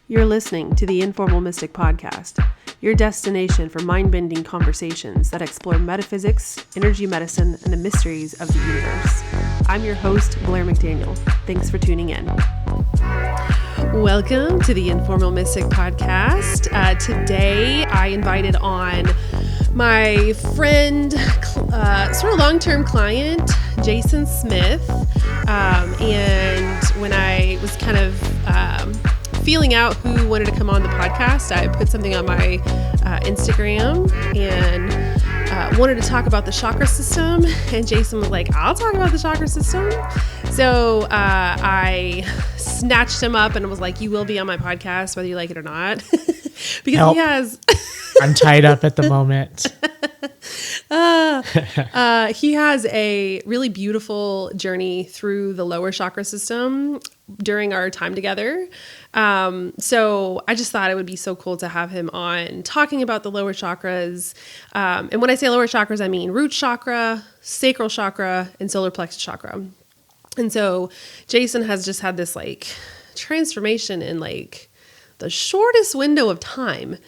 You're listening to the Informal Mystic Podcast, your destination for mind-bending conversations that explore metaphysics, energy medicine, and the mysteries of the universe. I'm your host, Blaire McDaniel. Thanks for tuning in. Welcome to the Informal Mystic Podcast. Today, I invited on my friend, sort of long-term client, Jason Smith. And when I was kind of feeling out who wanted to come on the podcast, I put something on my Instagram and wanted to talk about the chakra system. And Jason was like, I'll talk about the chakra system. So I snatched him up and was like, you will be on my podcast, whether you like it or not. Because he has... I'm tied up at the moment. He has a really beautiful journey through the lower chakra system during our time together. So I just thought it would be so cool to have him on talking about the lower chakras. And when I say lower chakras, I mean root chakra, sacral chakra, and solar plexus chakra. And so Jason has just had this like transformation in like the shortest window of time.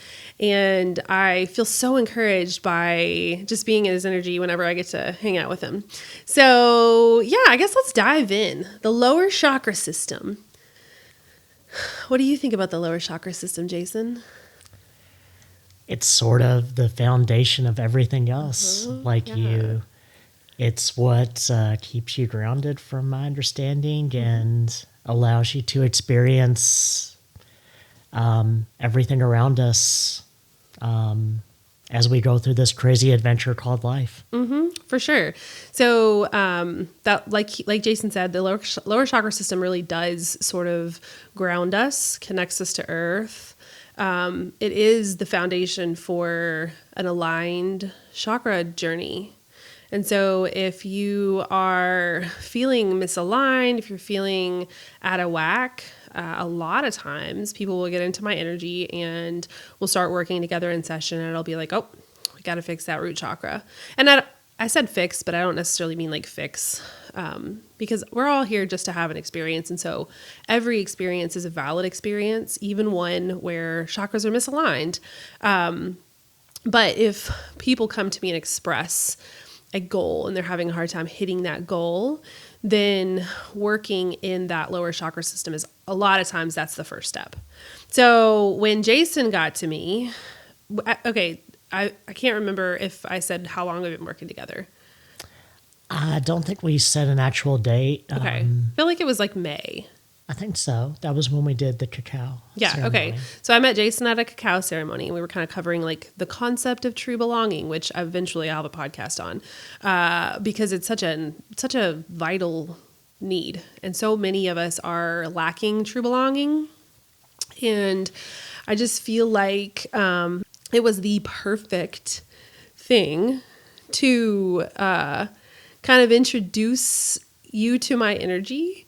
And I feel so encouraged by just being in his energy whenever I get to hang out with him. So yeah, I guess let's dive in. The lower chakra system. What do you think about the lower chakra system, Jason? It's sort of the foundation of everything else. It's what keeps you grounded from my understanding and allows you to experience everything around us as we go through this crazy adventure called life. For sure. So that, like Jason said, the lower chakra system really does sort of ground us, connects us to earth. It is the foundation for an aligned chakra journey. And so if you are feeling misaligned, if you're feeling out of whack, a lot of times people will get into my energy and we'll start working together in session and it'll be like, oh, we got to fix that root chakra. And I said fix, but I don't necessarily mean like fix, because we're all here just to have an experience. And so every experience is a valid experience, even one where chakras are misaligned. But if people come to me and express a goal and they're having a hard time hitting that goal, then working in that lower chakra system is a lot of times that's the first step. So when Jason got to me, okay, I can't remember if I said how long we've been working together. I don't think we set an actual date. Okay. I feel like it was like May. I think so. That was when we did the cacao ceremony. Okay. So I met Jason at a cacao ceremony and we were kind of covering like the concept of true belonging, which eventually I'll have a podcast on, because it's such a vital need. And so many of us are lacking true belonging. And I just feel like it was the perfect thing to kind of introduce you to my energy.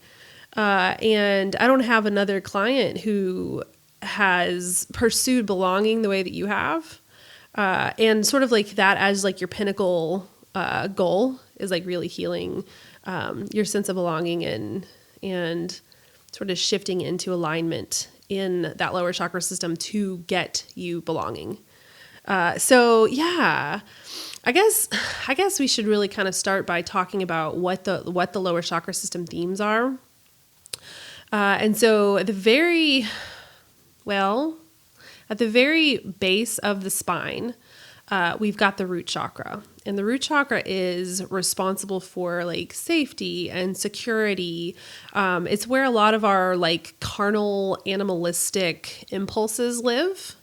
And I don't have another client who has pursued belonging the way that you have. And sort of like that as like your pinnacle goal is like really healing your sense of belonging and sort of shifting into alignment in that lower chakra system to get you belonging. So yeah, I guess we should really kind of start by talking about what the lower chakra system themes are. And so at the very base of the spine, we've got the root chakra. And the root chakra is responsible for like safety and security. It's where a lot of our like carnal, animalistic impulses live.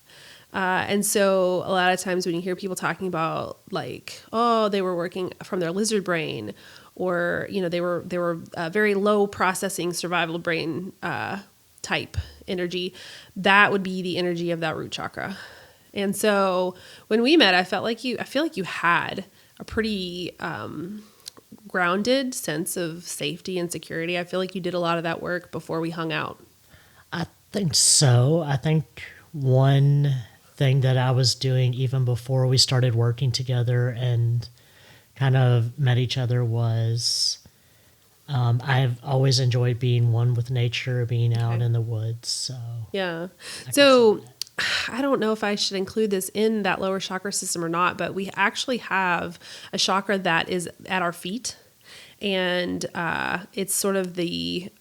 And so a lot of times when you hear people talking about like, oh, they were working from their lizard brain, or, you know, they were very low processing survival brain type energy, that would be the energy of that root chakra. And so when we met, I feel like you had a pretty grounded sense of safety and security. I feel like you did a lot of that work before we hung out. I think so. I think one thing that I was doing even before we started working together and kind of met each other was I've always enjoyed being one with nature, being out in the woods. So yeah. So I don't know if I should include this in that lower chakra system or not, but we actually have a chakra that is at our feet. And it's sort of the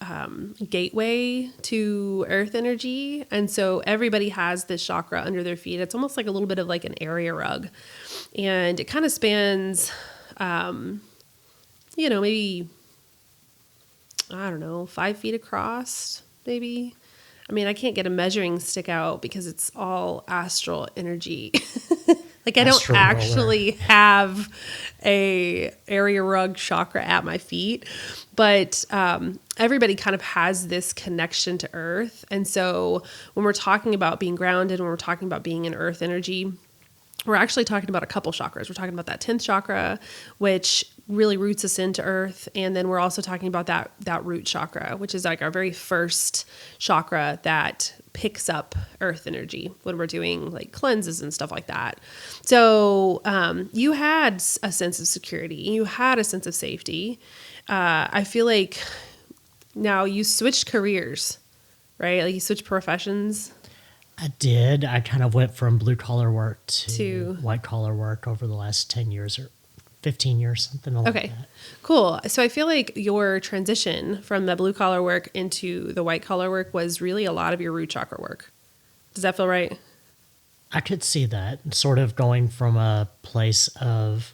gateway to earth energy. And so everybody has this chakra under their feet. It's almost like a little bit of like an area rug. And it kind of spans, maybe, I don't know, 5 feet across, maybe. I mean, I can't get a measuring stick out because it's all astral energy. Like I don't actually have a area rug chakra at my feet, but everybody kind of has this connection to earth. And so when we're talking about being grounded, when we're talking about being in earth energy, we're actually talking about a couple chakras. We're talking about that 10th chakra, which really roots us into earth. And then we're also talking about that root chakra, which is like our very first chakra that picks up earth energy when we're doing like cleanses and stuff like that. So you had a sense of security. You had a sense of safety. I feel like now you switched careers, right? Like you switched professions. I did. I kind of went from blue collar work to white collar work over the last 10 years or 15 years, something like that. Cool. So I feel like your transition from the blue collar work into the white collar work was really a lot of your root chakra work. Does that feel right? I could see that, sort of going from a place of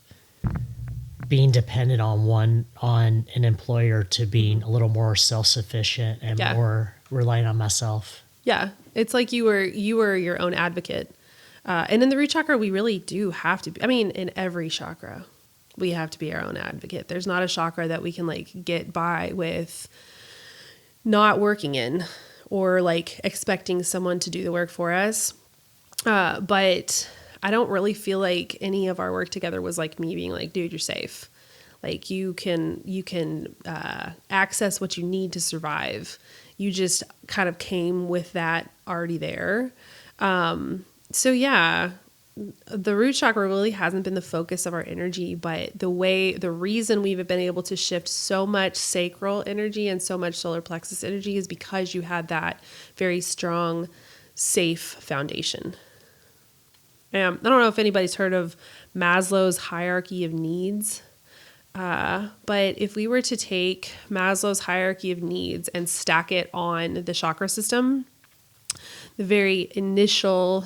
being dependent on an employer to being a little more self-sufficient and more relying on myself. Yeah. It's like you were your own advocate. And in the root chakra, we really do have to be, in every chakra, we have to be our own advocate. There's not a chakra that we can like get by with not working in or like expecting someone to do the work for us. But I don't really feel like any of our work together was like me being like, dude, you're safe. Like you can access what you need to survive. You just kind of came with that already there. So yeah, the root chakra really hasn't been the focus of our energy, but the reason we've been able to shift so much sacral energy and so much solar plexus energy is because you had that very strong, safe foundation. I don't know if anybody's heard of Maslow's hierarchy of needs. But if we were to take Maslow's hierarchy of needs and stack it on the chakra system, the very initial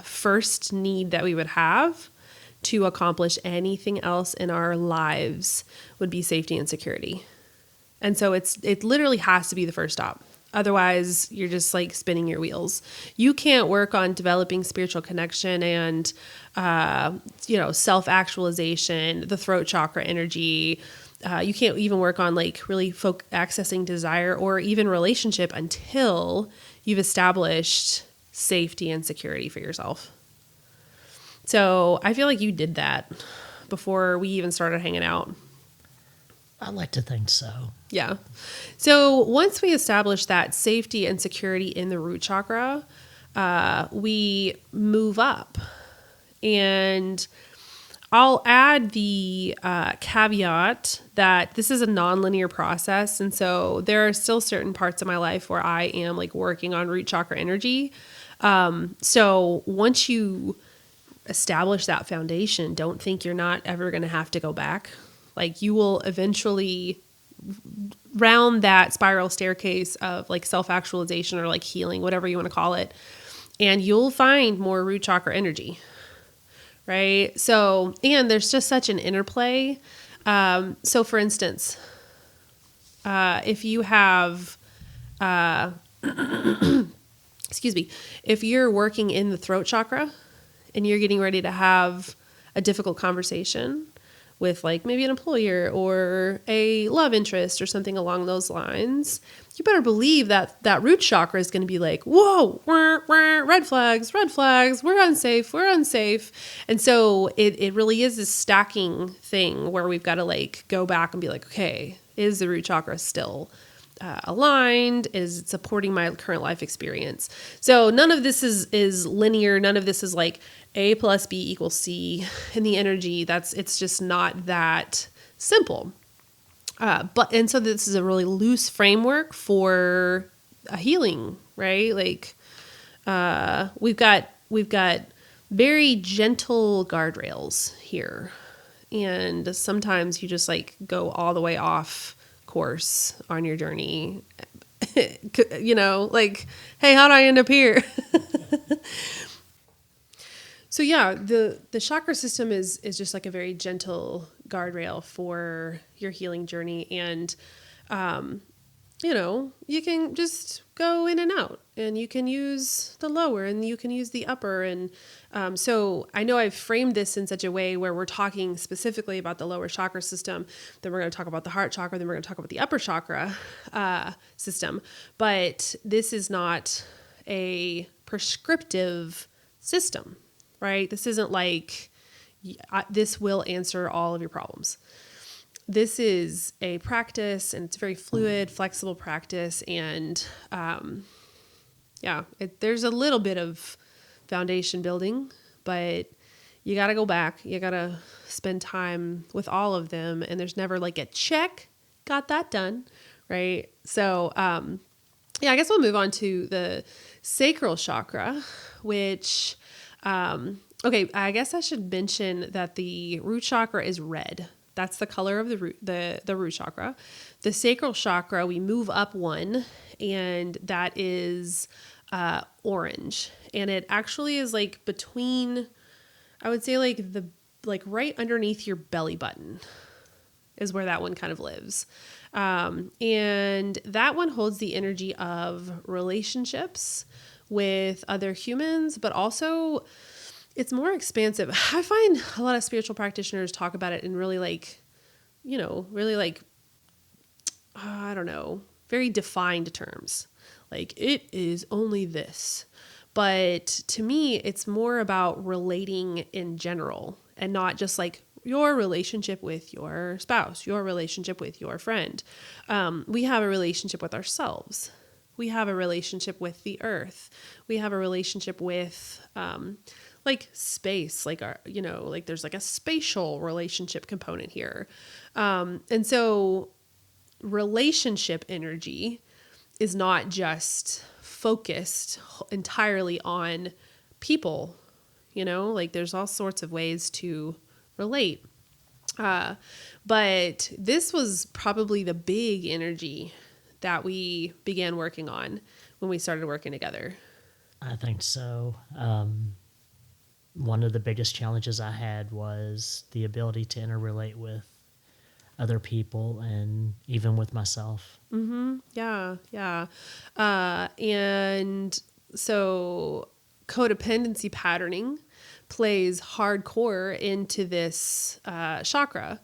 first need that we would have to accomplish anything else in our lives would be safety and security. And so it literally has to be the first stop. Otherwise, you're just like spinning your wheels. You can't work on developing spiritual connection and, self-actualization, the throat chakra energy. You can't even work on like really accessing desire or even relationship until you've established safety and security for yourself. So I feel like you did that before we even started hanging out. I like to think so. Yeah. So once we establish that safety and security in the root chakra, we move up. And I'll add the caveat that this is a nonlinear process. And so there are still certain parts of my life where I am like working on root chakra energy. So once you establish that foundation, don't think you're not ever going to have to go back. Like you will eventually round that spiral staircase of like self-actualization or like healing, whatever you want to call it. And you'll find more root chakra energy, right? So, and there's just such an interplay. So for instance, if you have, if you're working in the throat chakra and you're getting ready to have a difficult conversation with like maybe an employer or a love interest or something along those lines, you better believe that that root chakra is going to be like, whoa, red flags, we're unsafe. And so it really is this stacking thing where we've got to like go back and be like, okay, is the root chakra still aligned? Is it supporting my current life experience? So none of this is linear. None of this is like A plus B equals C in the energy. It's just not that simple. And so this is a really loose framework for a healing, right? Like, we've got very gentle guardrails here. And sometimes you just like go all the way off course on your journey, like, hey, how did I end up here? So yeah, the chakra system is just like a very gentle guardrail for your healing journey. And, you can just go in and out, and you can use the lower and you can use the upper. And so I know I've framed this in such a way where we're talking specifically about the lower chakra system, then we're going to talk about the heart chakra, then we're going to talk about the upper chakra system. But this is not a prescriptive system, right? This isn't like this will answer all of your problems. This is a practice, and it's a very fluid, flexible practice. And there's a little bit of foundation building, but you got to go back. You got to spend time with all of them. And there's never like a check, got that done, right? So I guess we'll move on to the sacral chakra, which, I guess I should mention that the root chakra is red. That's the color of the root chakra. The sacral chakra, we move up one, and that is orange. And it actually is like between, I would say like right underneath your belly button is where that one kind of lives. And that one holds the energy of relationships with other humans, but also it's more expansive. I find a lot of spiritual practitioners talk about it in really very defined terms. Like, it is only this. But to me, it's more about relating in general, and not just like your relationship with your spouse, your relationship with your friend. We have a relationship with ourselves. We have a relationship with the earth. We have a relationship with, like space, like there's like a spatial relationship component here. And so relationship energy is not just focused entirely on people, like there's all sorts of ways to relate. But this was probably the big energy that we began working on when we started working together. I think so. One of the biggest challenges I had was the ability to interrelate with other people and even with myself. Mm-hmm. Yeah. And so codependency patterning plays hardcore into this chakra.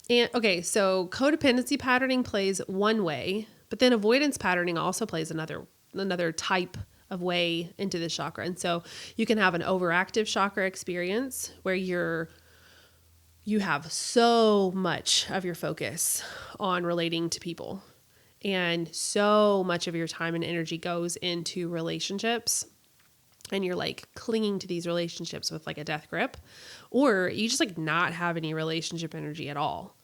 And okay, so codependency patterning plays one way, but then avoidance patterning also plays another type of way into this chakra. And so you can have an overactive chakra experience where you have so much of your focus on relating to people, and so much of your time and energy goes into relationships, and you're like clinging to these relationships with like a death grip, or you just like not have any relationship energy at all.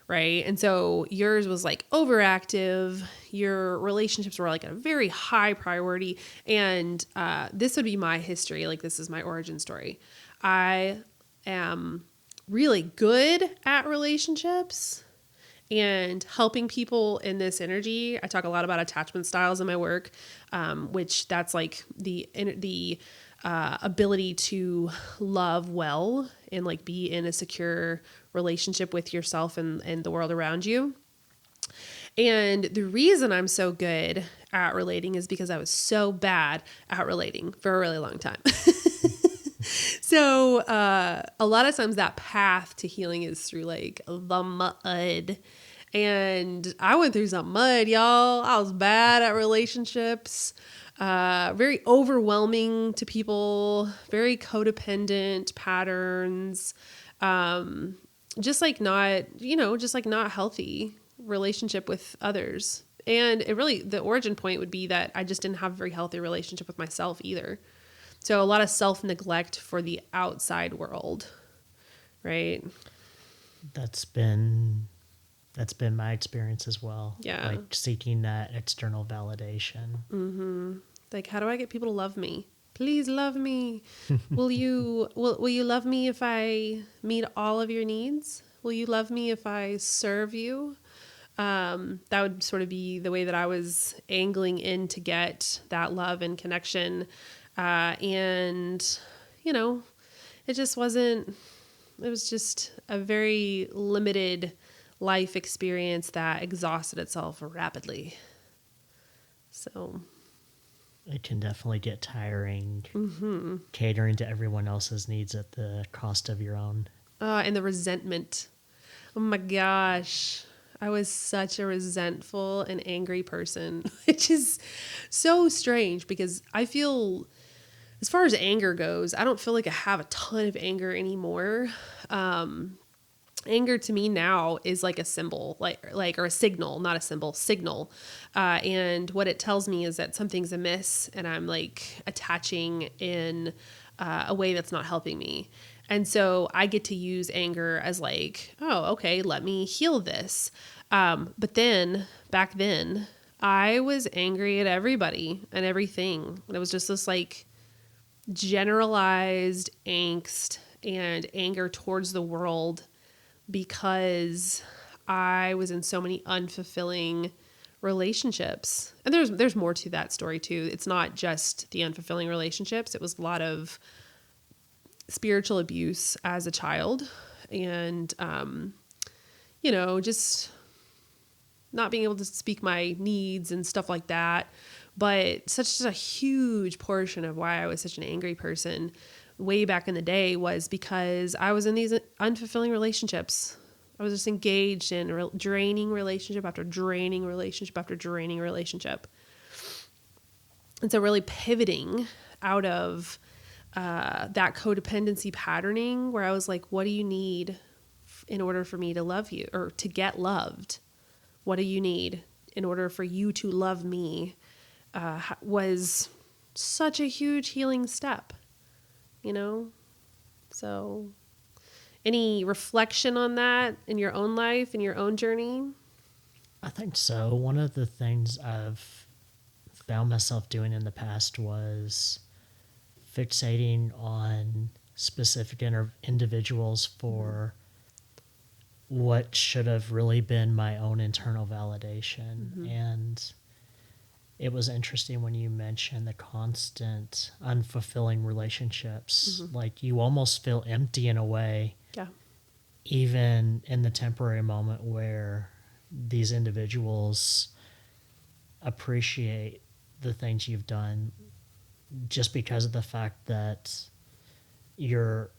Right. And so yours was like overactive. Your relationships were like a very high priority. And this would be my history. Like, this is my origin story. I am really good at relationships and helping people in this energy. I talk a lot about attachment styles in my work, which that's like the ability to love well and like be in a secure relationship with yourself and the world around you. And the reason I'm so good at relating is because I was so bad at relating for a really long time. So a lot of times that path to healing is through like the mud. And I went through some mud, y'all. I was bad at relationships, very overwhelming to people, very codependent patterns, just like not healthy relationship with others. And the origin point would be that I just didn't have a very healthy relationship with myself either. So a lot of self-neglect for the outside world, right? That's been That's been my experience as well. Yeah. Like seeking that external validation. Like, how do I get people to love me? Please love me. Will you love me if I meet all of your needs? Will you love me if I serve you? That would sort of be the way that I was angling in to get that love and connection. And, you know, it just wasn't, it was just a very limited life experience that exhausted itself rapidly. So It can definitely get tiring catering to everyone else's needs at the cost of your own. and the resentment. Oh my gosh. I was such a resentful and angry person, which is so strange because I feel, as far as anger goes, I don't feel like I have a ton of anger anymore. Anger to me now is like a symbol, or a signal, not a symbol, signal. And what it tells me is that something's amiss and I'm like attaching in a way that's not helping me. And so I get to use anger as like, oh, okay, let me heal this. But then back then I was angry at everybody and everything. And it was just this like generalized angst and anger towards the world because I was in so many unfulfilling relationships. And there's more to that story too. It's not just the unfulfilling relationships. It was a lot of spiritual abuse as a child and, just not being able to speak my needs and stuff like that. But such a huge portion of why I was such an angry person way back in the day was because I was in these unfulfilling relationships. I was just engaged in draining relationship after draining relationship after draining relationship. And so really pivoting out of that codependency patterning where I was like, what do you need in order for me to love you or to get loved? What do you need in order for you to love me? Was such a huge healing step, So any reflection on that in your own life, in your own journey? I think so. One of the things I've found myself doing in the past was fixating on specific individuals for what should have really been my own internal validation. And it was interesting when you mentioned the constant unfulfilling relationships. Like you almost feel empty in a way. Yeah. Even in the temporary moment where these individuals appreciate the things you've done just because of the fact that you're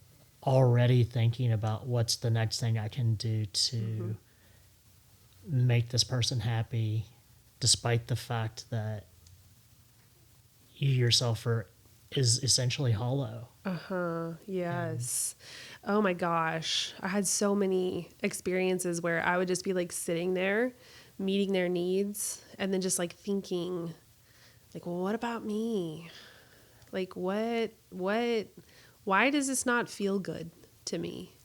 already thinking about what's the next thing I can do to make this person happy, despite the fact that you yourself is essentially hollow. Yes. Oh my gosh. I had so many experiences where I would just be like sitting there, meeting their needs, and then just like thinking, like, well, what about me? Like, why does this not feel good to me?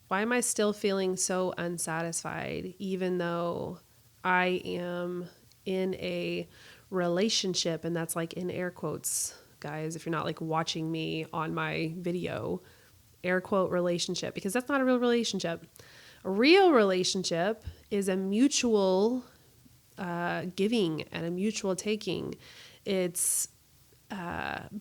Why am I still feeling so unsatisfied, even though I am in a relationship? And that's like in air quotes, guys, if you're not like watching me on my video, air quote relationship, because that's not a real relationship. A real relationship is a mutual giving and a mutual taking. It's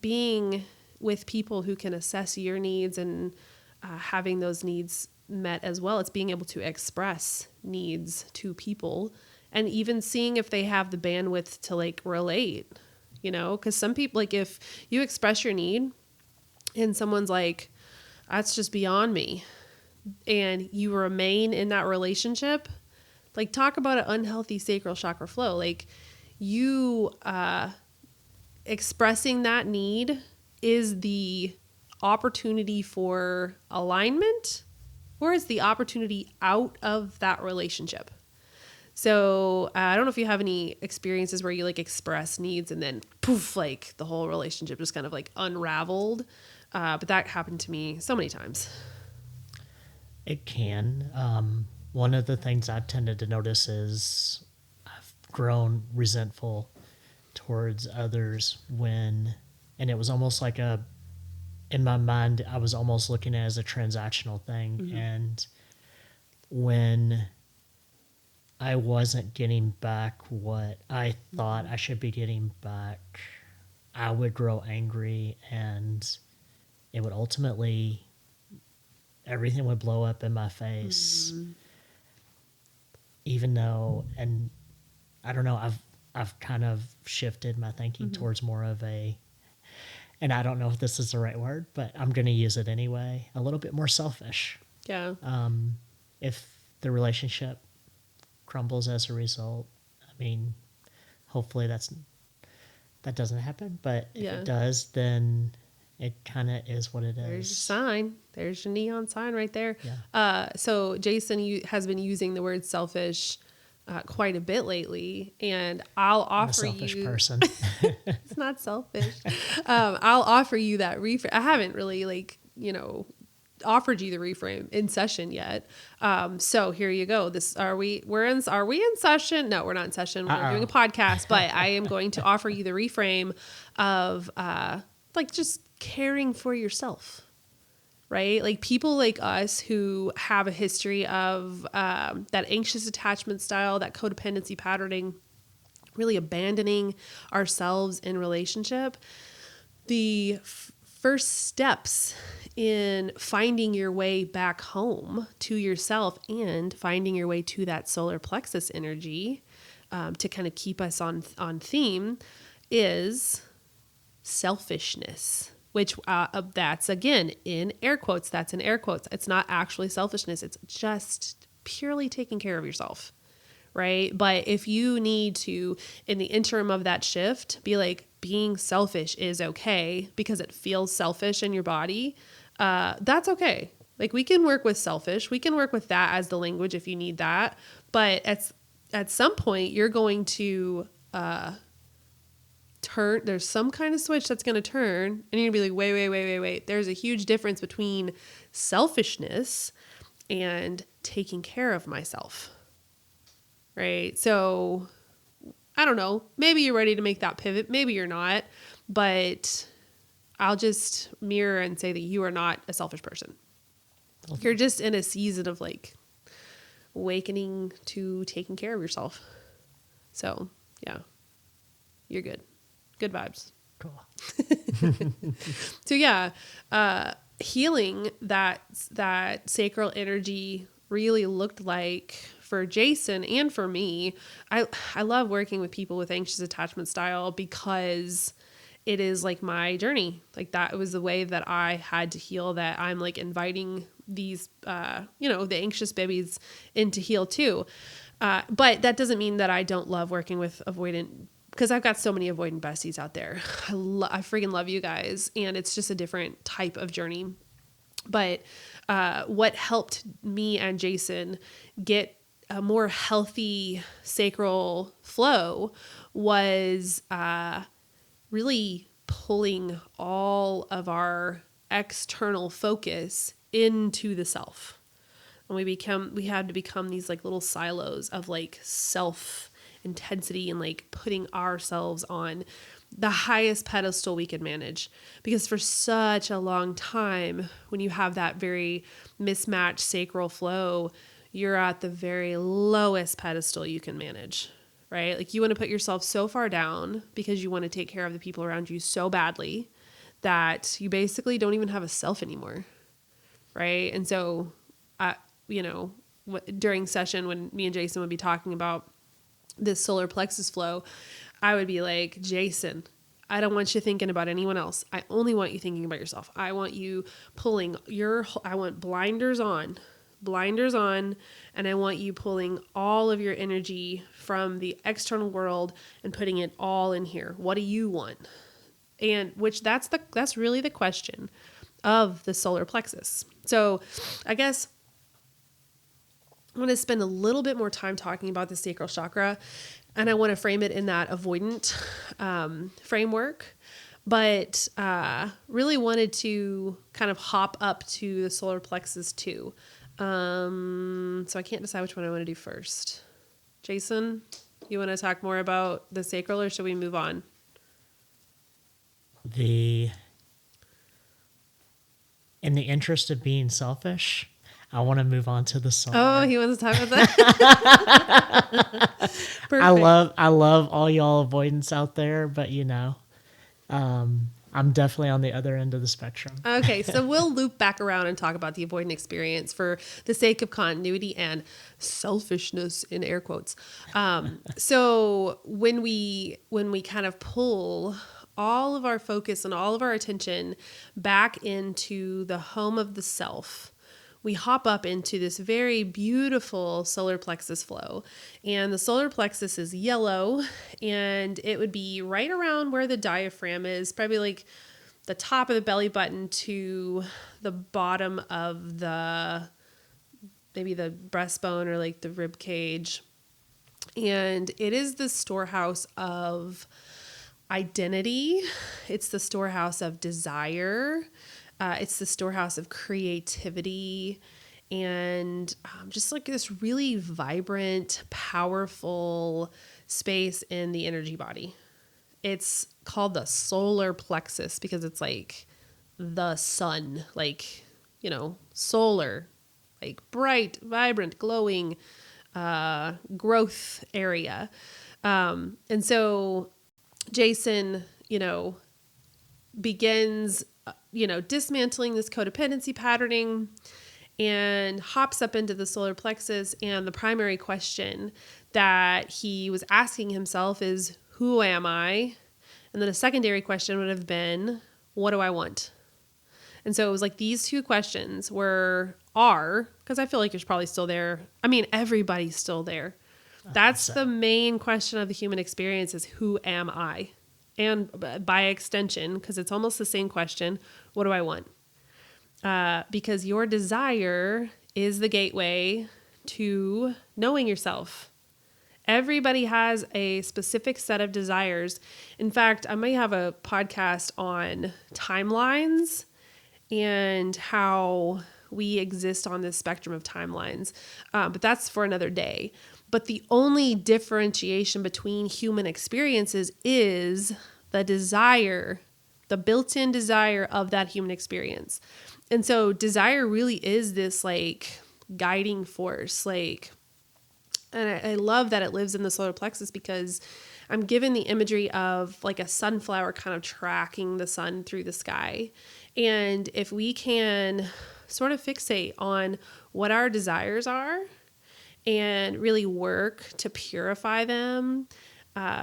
being with people who can assess your needs and having those needs met as well. It's being able to express needs to people and even seeing if they have the bandwidth to like relate, because some people, like if you express your need and someone's like, that's just beyond me, and you remain in that relationship, like talk about an unhealthy sacral chakra flow. Like you expressing that need is the opportunity for alignment, or is the opportunity out of that relationship. So I don't know if you have any experiences where you like express needs and then poof, like the whole relationship just kind of like unraveled. But that happened to me so many times. It can. one of the things I've tended to notice is I've grown resentful towards others and it was almost like in my mind, I was almost looking at it as a transactional thing. Mm-hmm. And when I wasn't getting back what I thought I should be getting back, I would grow angry, and it would ultimately, everything would blow up in my face. Mm-hmm. Even though, and I don't know, I've kind of shifted my thinking mm-hmm. towards more of and I don't know if this is the right word, but I'm going to use it anyway, a little bit more selfish. Yeah. If the relationship crumbles as a result, I mean, hopefully that doesn't happen, but if it does, then it kind of is what it is. There's your sign. There's your neon sign right there. Yeah. So Jason has been using the word selfish quite a bit lately, and I'll offer you. I'm a selfish person. It's not selfish. I'll offer you that reframe. I haven't really offered you the reframe in session yet. So here you go. Are we in session? No, we're not in session. We're doing a podcast, but I am going to offer you the reframe of just caring for yourself. Right? Like people like us who have a history of that anxious attachment style, that codependency patterning, really abandoning ourselves in relationship. The first steps in finding your way back home to yourself and finding your way to that solar plexus energy to kind of keep us on theme is selfishness. Which that's, again, in air quotes. That's in air quotes. It's not actually selfishness. It's just purely taking care of yourself, right? But if you need to, in the interim of that shift, be like, being selfish is okay because it feels selfish in your body, that's okay. Like, we can work with selfish. We can work with that as the language if you need that. But at some point, you're going to there's some kind of switch that's going to turn, and you're going to be like, wait. There's a huge difference between selfishness and taking care of myself. Right? So I don't know. Maybe you're ready to make that pivot. Maybe you're not, but I'll just mirror and say that you are not a selfish person. Okay. You're just in a season of awakening to taking care of yourself. So yeah, you're good. Good vibes. Cool. So yeah, healing that sacral energy really looked like for Jason and for me. I love working with people with anxious attachment style because it is like my journey. Like, that was the way that I had to heal, that I'm like inviting these, the anxious babies in to heal too. But that doesn't mean that I don't love working with avoidant, because I've got so many avoidant besties out there. I freaking love you guys. And it's just a different type of journey. But what helped me and Jason get a more healthy sacral flow was really pulling all of our external focus into the self. And we had to become these like little silos of like self intensity and like putting ourselves on the highest pedestal we could manage. Because for such a long time, when you have that very mismatched sacral flow, you're at the very lowest pedestal you can manage, right? Like, you want to put yourself so far down because you want to take care of the people around you so badly that you basically don't even have a self anymore, right? And so, during session, when me and Jason would be talking about this solar plexus flow, I would be like, Jason, I don't want you thinking about anyone else. I only want you thinking about yourself. I want you pulling I want blinders on, and I want you pulling all of your energy from the external world and putting it all in here. What do you want? And that's really the question of the solar plexus. So I guess I want to spend a little bit more time talking about the sacral chakra, and I want to frame it in that avoidant framework, but really wanted to kind of hop up to the solar plexus too. So I can't decide which one I want to do first. Jason, you want to talk more about the sacral, or should we move on? In the interest of being selfish, I want to move on to the solar. Oh, he wants to talk about that. Perfect. I love all y'all avoidance out there, but I'm definitely on the other end of the spectrum. Okay, so we'll loop back around and talk about the avoidant experience for the sake of continuity and selfishness in air quotes. So when we kind of pull all of our focus and all of our attention back into the home of the self, we hop up into this very beautiful solar plexus flow. And the solar plexus is yellow, and it would be right around where the diaphragm is, probably like the top of the belly button to the bottom of maybe the breastbone or like the rib cage. And it is the storehouse of identity. It's the storehouse of desire. It's the storehouse of creativity, and just like this really vibrant, powerful space in the energy body. It's called the solar plexus because it's like the sun, like, solar, like bright, vibrant, glowing growth area. And so Jason, begins dismantling this codependency patterning and hops up into the solar plexus. And the primary question that he was asking himself is, who am I? And then a secondary question would have been, what do I want? And so it was like these two questions because I feel like it's probably still there. I mean, everybody's still there. That's the main question of the human experience is, who am I? And by extension, because it's almost the same question, what do I want? Because your desire is the gateway to knowing yourself. Everybody has a specific set of desires. In fact, I might have a podcast on timelines and how we exist on this spectrum of timelines. But that's for another day. But the only differentiation between human experiences is the desire, the built-in desire of that human experience. And so desire really is this like guiding force, and I love that it lives in the solar plexus because I'm given the imagery of like a sunflower kind of tracking the sun through the sky. And if we can sort of fixate on what our desires are and really work to purify them,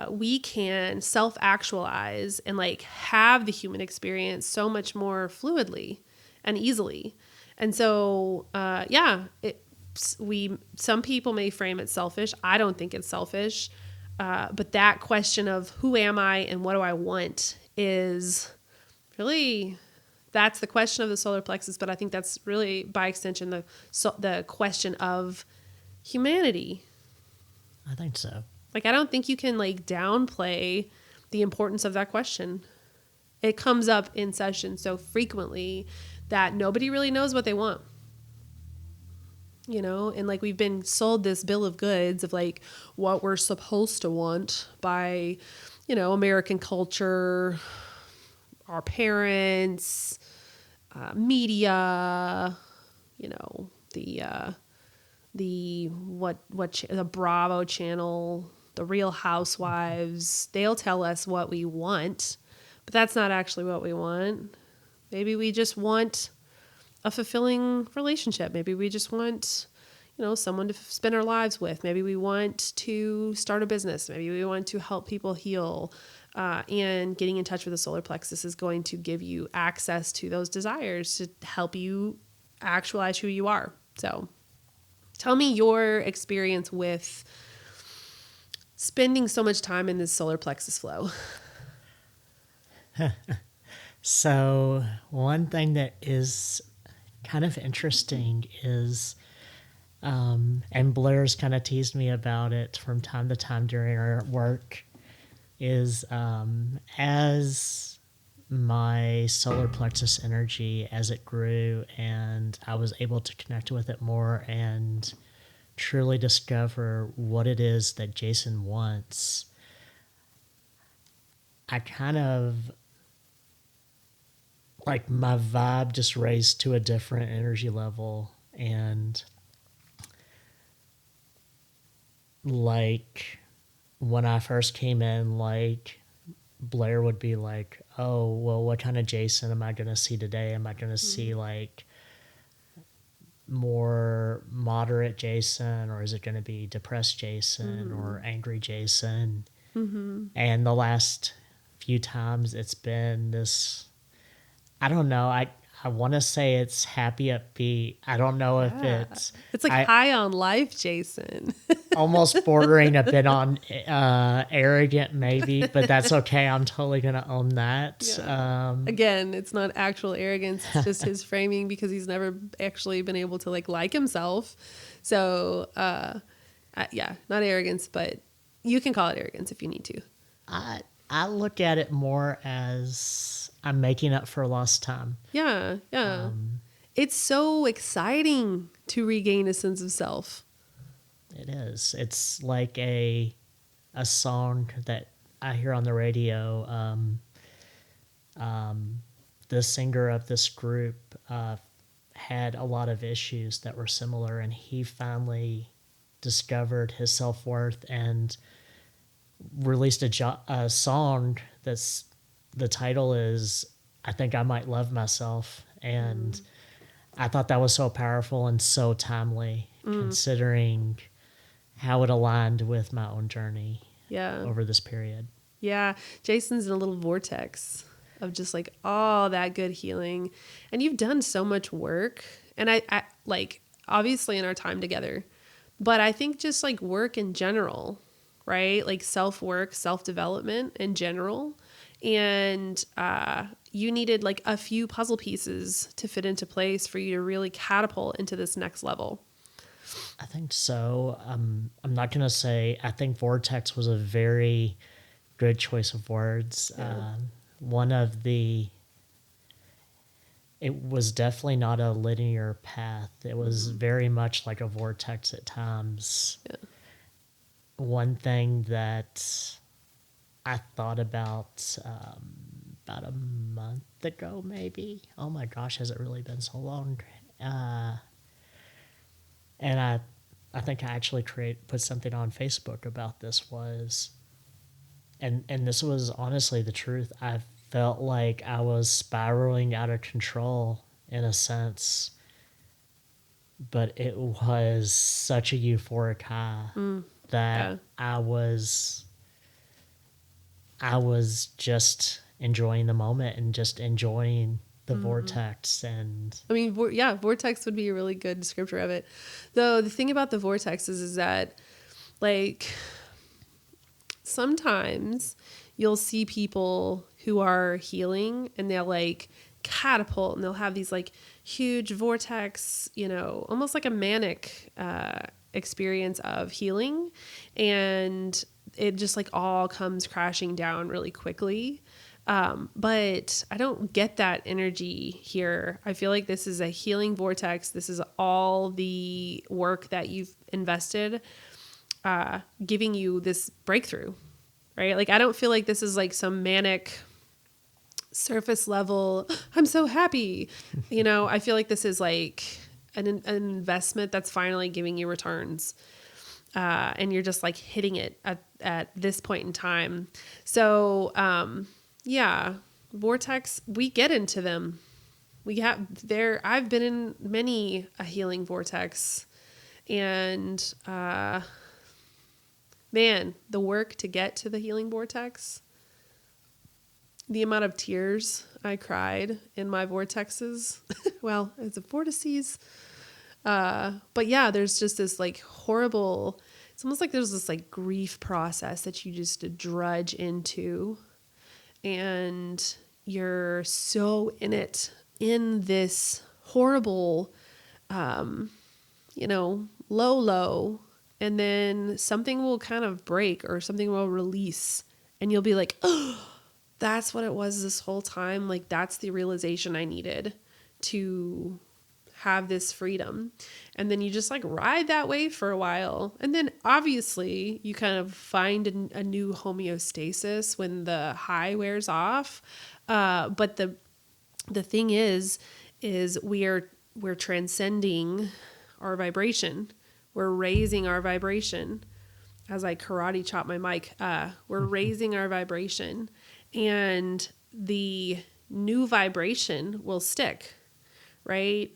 we can self-actualize and like have the human experience so much more fluidly and easily. And so, some people may frame it selfish. I don't think it's selfish. But that question of who am I and what do I want is really, that's the question of the solar plexus. But I think that's really by extension, the question of humanity. I think so. Like, I don't think you can like downplay the importance of that question. It comes up in session so frequently that nobody really knows what they want. And like we've been sold this bill of goods of like what we're supposed to want by, American culture, our parents, media, the Bravo channel, the Real Housewives. They'll tell us what we want, but that's not actually what we want. Maybe we just want a fulfilling relationship. Maybe we just want, someone to spend our lives with. Maybe we want to start a business. Maybe we want to help people heal. And getting in touch with the solar plexus is going to give you access to those desires to help you actualize who you are. So tell me your experience with spending so much time in this solar plexus flow. So one thing that is kind of interesting is, and Blaire's kind of teased me about it from time to time during our work, is as my solar plexus energy as it grew and I was able to connect with it more and truly discover what it is that Jason wants, I kind of like my vibe just raised to a different energy level. And like when I first came in, like Blaire would be like, oh, well, what kind of Jason am I going to see today? Am I going to see like more moderate Jason, or is it going to be depressed Jason or angry Jason? And the last few times it's been this, I don't know, I want to say it's happy upbeat. I don't know if it's like high on life, Jason. almost bordering a bit on arrogant maybe, but that's okay. I'm totally going to own that. Yeah. Again, it's not actual arrogance. It's just his framing because he's never actually been able to like himself. So, yeah, not arrogance, but you can call it arrogance if you need to. I look at it more as I'm making up for lost time. Yeah, yeah. It's so exciting to regain a sense of self. It is. It's like a song that I hear on the radio. The singer of this group had a lot of issues that were similar, and he finally discovered his self-worth and released a song that's, the title is I Think I Might Love Myself. And I thought that was so powerful and so timely considering how it aligned with my own journey over this period. Yeah. Jason's in a little vortex of just like all that good healing. And you've done so much work. And I like, obviously in our time together, but I think just like work in general, right? Like self-work, self-development in general. And you needed like a few puzzle pieces to fit into place for you to really catapult into this next level. I think so. I'm not going to say, I think vortex was a very good choice of words. Yeah. It was definitely not a linear path. It was very much like a vortex at times. Yeah. One thing that I thought about a month ago, maybe. Oh my gosh, has it really been so long? And I think I actually put something on Facebook about this was, and this was honestly the truth. I felt like I was spiraling out of control in a sense, but it was such a euphoric high that I was just enjoying the moment and just enjoying the vortex. And I mean, vortex would be a really good descriptor of it. Though the thing about the vortex is that like sometimes you'll see people who are healing and they'll like catapult and they'll have these like huge vortex, almost like a manic experience of healing, and it just like all comes crashing down really quickly. But I don't get that energy here. I feel like this is a healing vortex. This is all the work that you've invested, giving you this breakthrough, right? Like, I don't feel like this is like some manic surface level, I'm so happy. I feel like this is like an investment that's finally giving you returns. And you're just like hitting it at this point in time. So, vortex, we get into them. I've been in many a healing vortex, and, man, the work to get to the healing vortex, the amount of tears I cried in my vortexes, well, it's a vortices. But yeah, there's just this like horrible, it's almost like there's this like grief process that you just drudge into, and you're so in this horrible, low, and then something will kind of break or something will release and you'll be like, oh, that's what it was this whole time. Like, that's the realization I needed to have this freedom. And then you just like ride that wave for a while. And then obviously you kind of find a new homeostasis when the high wears off. But the thing is we're transcending our vibration. We're raising our vibration. As I karate chop my mic, we're raising our vibration, and the new vibration will stick, right?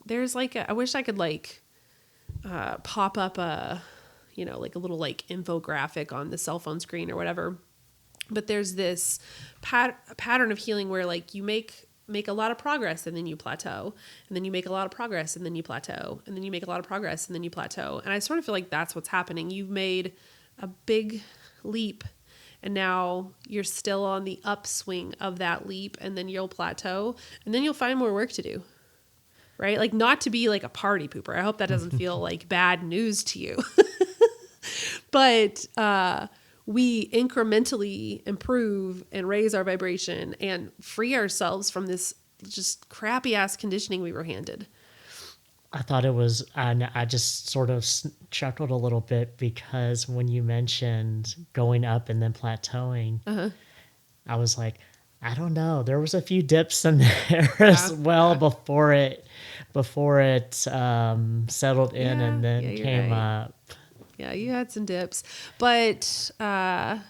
There's like I wish I could like pop up like a little like infographic on the cell phone screen or whatever. But there's this pattern of healing where like you make a lot of progress and then you plateau, and then you make a lot of progress and then you plateau, and then you make a lot of progress and then you plateau. And I sort of feel like that's what's happening. You've made a big leap and now you're still on the upswing of that leap, and then you'll plateau, and then you'll find more work to do, right? Like, not to be like a party pooper. I hope that doesn't feel like bad news to you. But we incrementally improve and raise our vibration and free ourselves from this just crappy ass conditioning we were handed. I thought it was, and I just sort of chuckled a little bit because when you mentioned going up and then plateauing, I was like, I don't know. There was a few dips in there as well before it settled in and then came up. Yeah, you had some dips, but I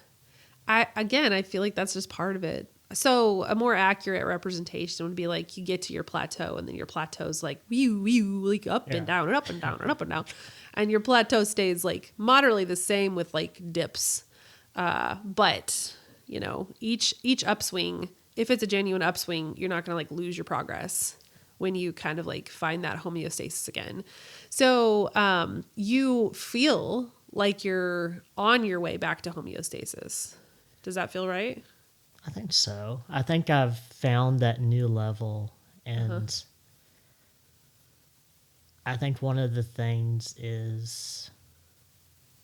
feel like that's just part of it. So a more accurate representation would be like you get to your plateau, and then your plateau's like like up and down and up and down and up and down, and your plateau stays like moderately the same with like dips. But each upswing, if it's a genuine upswing, you're not going to like lose your progress when you kind of like find that homeostasis again. So you feel like you're on your way back to homeostasis. Does that feel right? I think so. I think I've found that new level, and I think one of the things is,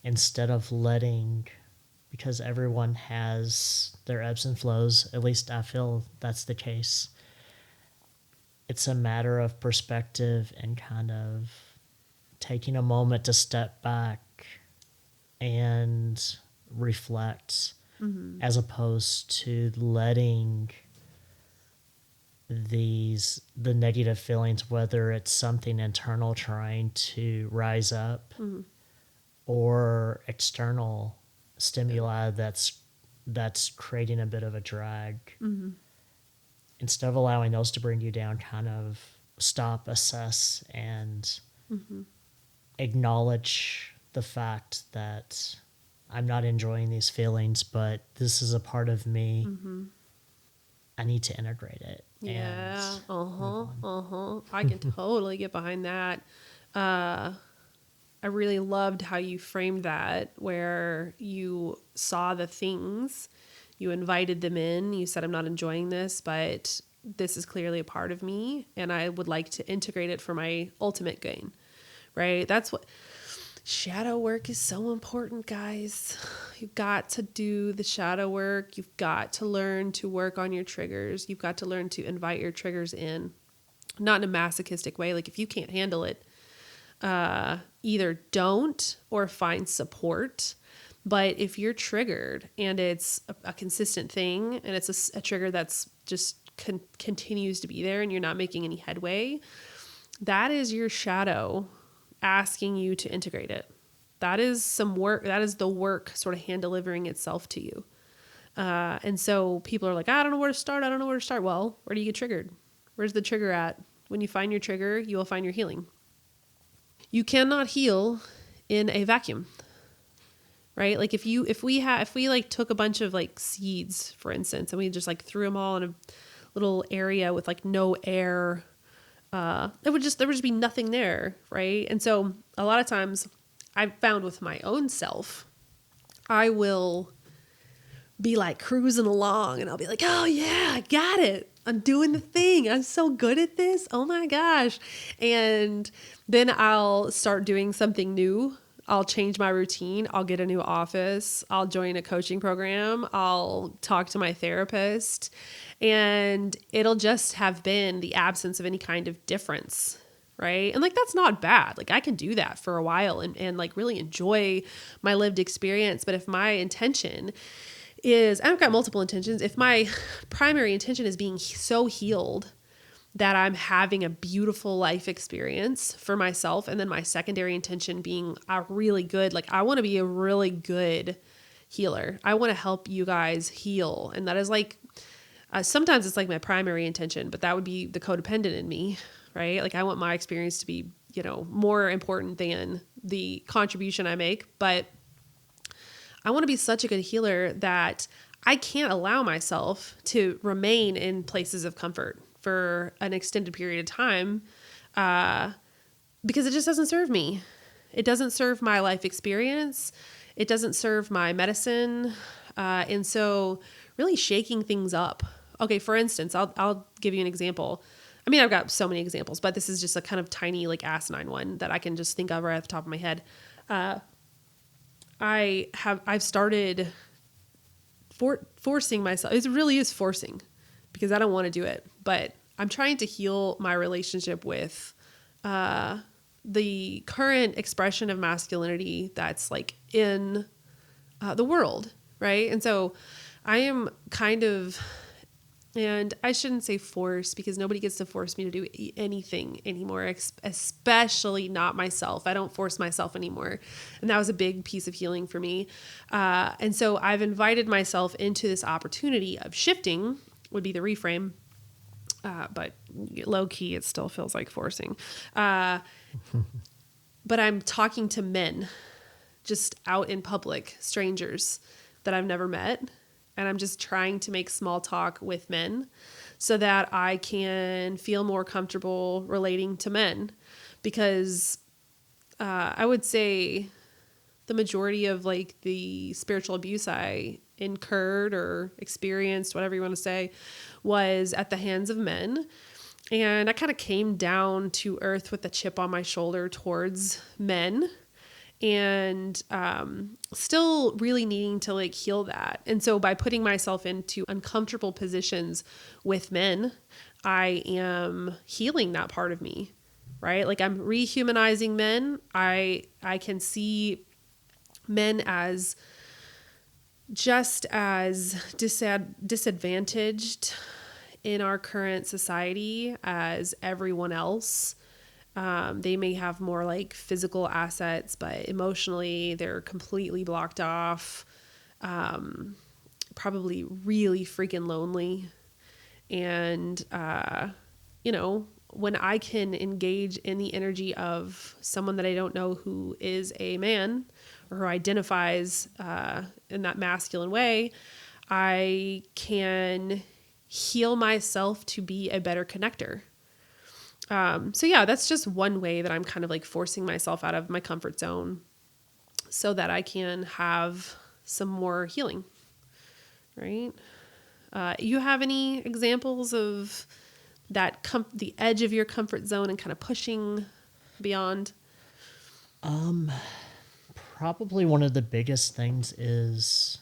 instead of letting, because everyone has their ebbs and flows, at least I feel that's the case, it's a matter of perspective and kind of taking a moment to step back and reflect, as opposed to letting the negative feelings, whether it's something internal trying to rise up or external stimuli that's creating a bit of a drag. Instead of allowing those to bring you down, kind of stop, assess, and acknowledge the fact that I'm not enjoying these feelings, but this is a part of me. I need to integrate it. Yeah. I can totally get behind that. I really loved how you framed that, where you saw the things, you invited them in, you said, I'm not enjoying this, but this is clearly a part of me, and I would like to integrate it for my ultimate gain, right? That's what shadow work is so important, guys. You've got to do the shadow work. You've got to learn to work on your triggers. You've got to learn to invite your triggers in, not in a masochistic way. Like, if you can't handle it, either don't or find support. But if you're triggered and it's a consistent thing, and it's a trigger that's just continues to be there and you're not making any headway, that is your shadow asking you to integrate it. That is some work. That is the work sort of hand delivering itself to you. And so people are like, I don't know where to start. Well, where do you get triggered? Where's the trigger at? When you find your trigger, you will find your healing. You cannot heal in a vacuum, right? Like if we like took a bunch of like seeds, for instance, and we just like threw them all in a little area with like no air, there would just be nothing there, right? And so a lot of times I've found with my own self, I will be like cruising along and I'll be like, oh yeah, I got it. I'm doing the thing. I'm so good at this. Oh my gosh. And then I'll start doing something new I'll change my routine. I'll get a new office. I'll join a coaching program. I'll talk to my therapist. And it'll just have been the absence of any kind of difference. Right. And like, that's not bad. Like I can do that for a while and like really enjoy my lived experience. But if my intention is, I've got multiple intentions. If my primary intention is being so healed that I'm having a beautiful life experience for myself, and then my secondary intention being a really good, like I want to be a really good healer. I want to help you guys heal. And that is like, sometimes it's like my primary intention, but that would be the codependent in me, right? Like I want my experience to be, more important than the contribution I make. But I want to be such a good healer that I can't allow myself to remain in places of comfort for an extended period of time because it just doesn't serve me. It doesn't serve my life experience. It doesn't serve my medicine. And so really shaking things up. Okay, for instance, I'll give you an example. I mean, I've got so many examples, but this is just a kind of tiny, like asinine one that I can just think of right off the top of my head. I've started forcing myself. It really is forcing because I don't want to do it, but I'm trying to heal my relationship with the current expression of masculinity that's like in the world, right? And so I am kind of, and I shouldn't say force because nobody gets to force me to do anything anymore, especially not myself. I don't force myself anymore. And that was a big piece of healing for me. And so I've invited myself into this opportunity of shifting, would be the reframe. But low key, it still feels like forcing. But I'm talking to men just out in public, strangers that I've never met. And I'm just trying to make small talk with men so that I can feel more comfortable relating to men. Because I would say the majority of like the spiritual abuse I incurred or experienced, whatever you want to say, was at the hands of men. And I kind of came down to earth with a chip on my shoulder towards men and still really needing to like heal that. And so by putting myself into uncomfortable positions with men, I am healing that part of me, right? Like I'm rehumanizing men. I can see men as just as disadvantaged in our current society as everyone else. They may have more like physical assets, but emotionally they're completely blocked off, probably really freaking lonely. And, when I can engage in the energy of someone that I don't know who is a man or who identifies in that masculine way, I can heal myself to be a better connector. So yeah, that's just one way that I'm kind of like forcing myself out of my comfort zone so that I can have some more healing, right? You have any examples of that the edge of your comfort zone and kind of pushing beyond? Probably one of the biggest things is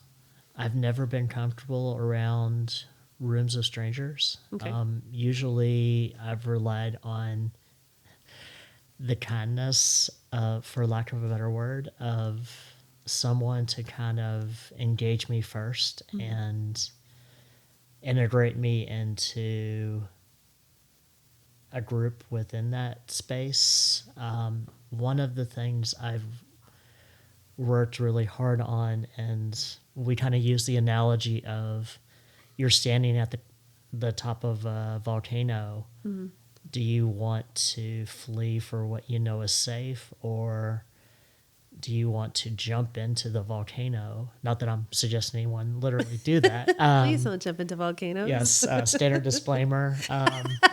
I've never been comfortable around rooms of strangers. Okay. Usually I've relied on the kindness, for lack of a better word, of someone to kind of engage me first and integrate me into a group within that space. One of the things I've worked really hard on, and we kind of use the analogy of you're standing at the top of a volcano. Mm-hmm. Do you want to flee for what you know is safe, or do you want to jump into the volcano? Not that I'm suggesting anyone literally do that. Please don't jump into volcanoes. Yes, standard disclaimer.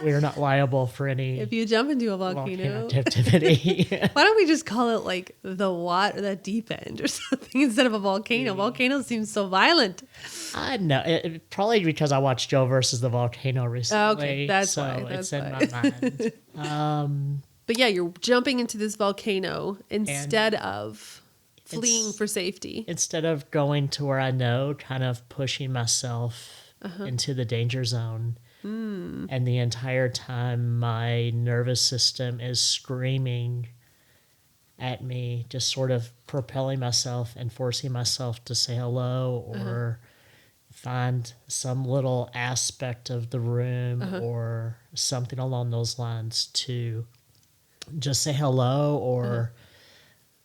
We are not liable for any. If you jump into a volcano activity. Why don't we just call it like the deep end or something instead of a volcano? Volcano seems so violent. I know. It probably because I watched Joe versus the Volcano recently. Okay, that's so why. It's in my mind. But yeah, you're jumping into this volcano instead of fleeing for safety. Instead of going to where I know, kind of pushing myself into the danger zone. And the entire time my nervous system is screaming at me, just sort of propelling myself and forcing myself to say hello or find some little aspect of the room or something along those lines to just say hello or,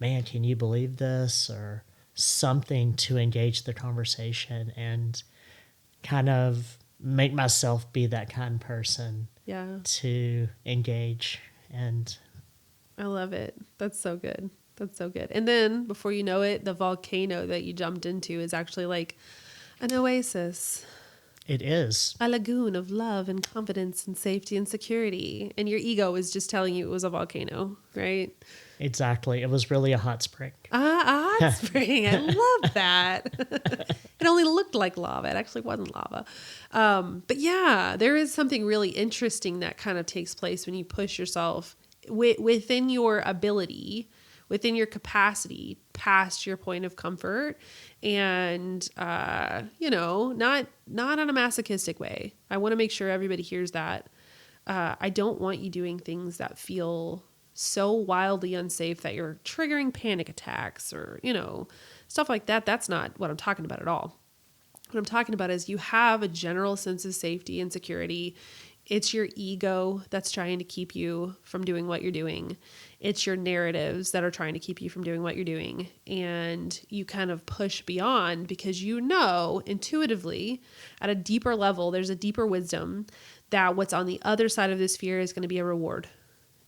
man, can you believe this? Or something to engage the conversation and kind of make myself be that kind of person to engage. And I love it. That's so good. That's so good. And then before you know it, the volcano that you jumped into is actually like an oasis. It is. A lagoon of love and confidence and safety and security. And your ego is just telling you it was a volcano, right? Exactly. It was really a hot spring. A hot spring. I love that. It only looked like lava. It actually wasn't lava. But yeah, there is something really interesting that kind of takes place when you push yourself within your ability, within your capacity, past your point of comfort, and not on a masochistic way. I want to make sure everybody hears that. I don't want you doing things that feel so wildly unsafe that you're triggering panic attacks or stuff like that. That's not what I'm talking about at all. What I'm talking about is you have a general sense of safety and security. It's your ego that's trying to keep you from doing what you're doing. It's your narratives that are trying to keep you from doing what you're doing. And you kind of push beyond because intuitively at a deeper level, there's a deeper wisdom that what's on the other side of this fear is going to be a reward.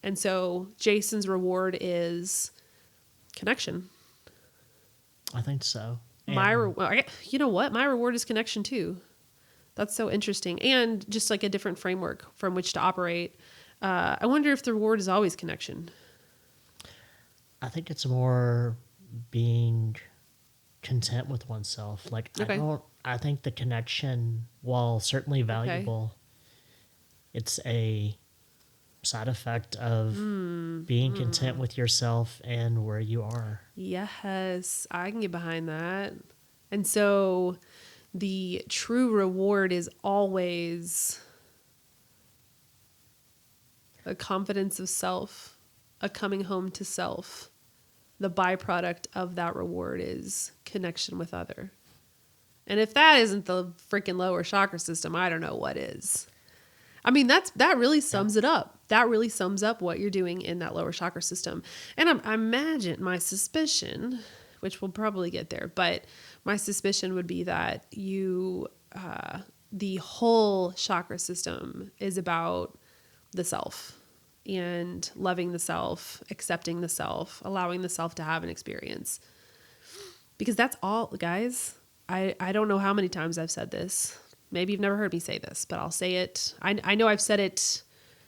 And so Jason's reward is connection. I think so. My reward is connection too. That's so interesting. And just like a different framework from which to operate. I wonder if the reward is always connection. I think it's more being content with oneself. Like, okay. I think the connection, while certainly valuable, it's a side effect of being content with yourself and where you are. Yes, I can get behind that. And so the true reward is always a confidence of self, a coming home to self. The byproduct of that reward is connection with other. And if that isn't the freaking lower chakra system, I don't know what is. I mean, that really sums it up. That really sums up what you're doing in that lower chakra system. And I imagine my suspicion, which we'll probably get there, but my suspicion would be that the whole chakra system is about the self and loving the self, accepting the self, allowing the self to have an experience. Because that's all, guys. I don't know how many times I've said this. Maybe you've never heard me say this, but I'll say it. I know I've said it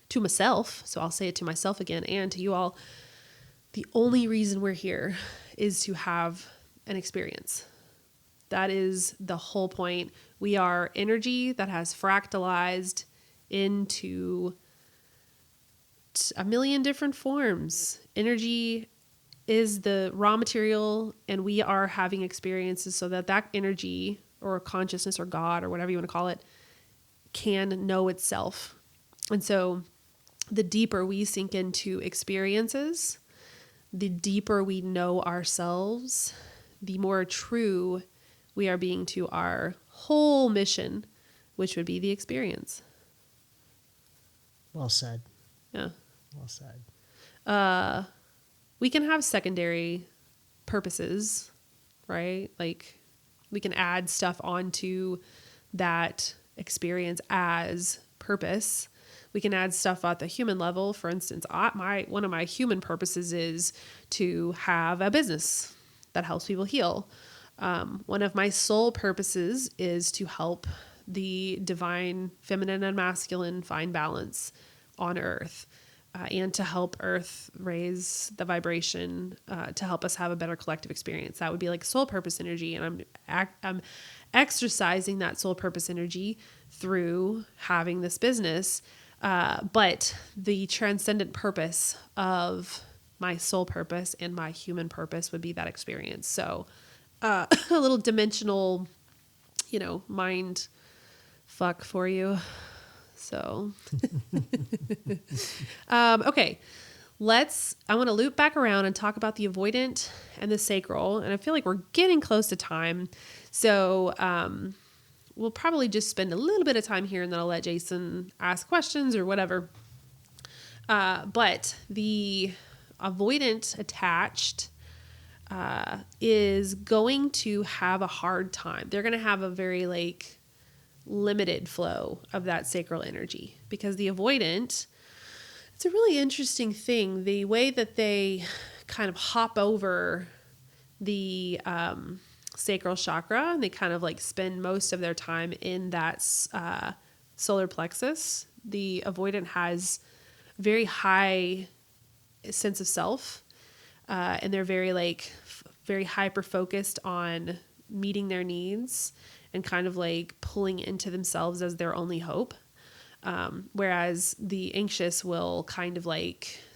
to myself, so I'll say it to myself again and to you all. The only reason we're here is to have an experience. That is the whole point. We are energy that has fractalized into a million different forms. Energy is the raw material, and we are having experiences so that energy or consciousness or God or whatever you want to call it can know itself. And so the deeper we sink into experiences, the deeper we know ourselves, the more true we are being to our whole mission, which would be the experience. Well said. Yeah. Well said. We can have secondary purposes, right? Like we can add stuff onto that experience as purpose. We can add stuff at the human level. For instance, one of my human purposes is to have a business that helps people heal. One of my soul purposes is to help the divine feminine and masculine find balance on Earth, and to help Earth raise the vibration to help us have a better collective experience. That would be like soul purpose energy. And I'm exercising that soul purpose energy through having this business. But the transcendent purpose of my soul purpose and my human purpose would be that experience. So a little dimensional, mind fuck for you. So, okay, I want to loop back around and talk about the avoidant and the sacral. And I feel like we're getting close to time. So, we'll probably just spend a little bit of time here and then I'll let Jason ask questions or whatever. But the avoidant attached is going to have a hard time. They're going to have a very limited flow of that sacral energy, because the avoidant, it's a really interesting thing. The way that they kind of hop over the sacral chakra, and they kind of spend most of their time in that solar plexus. The avoidant has very high sense of self, and they're very hyper focused on meeting their needs and kind of pulling into themselves as their only hope. Whereas the anxious will kind of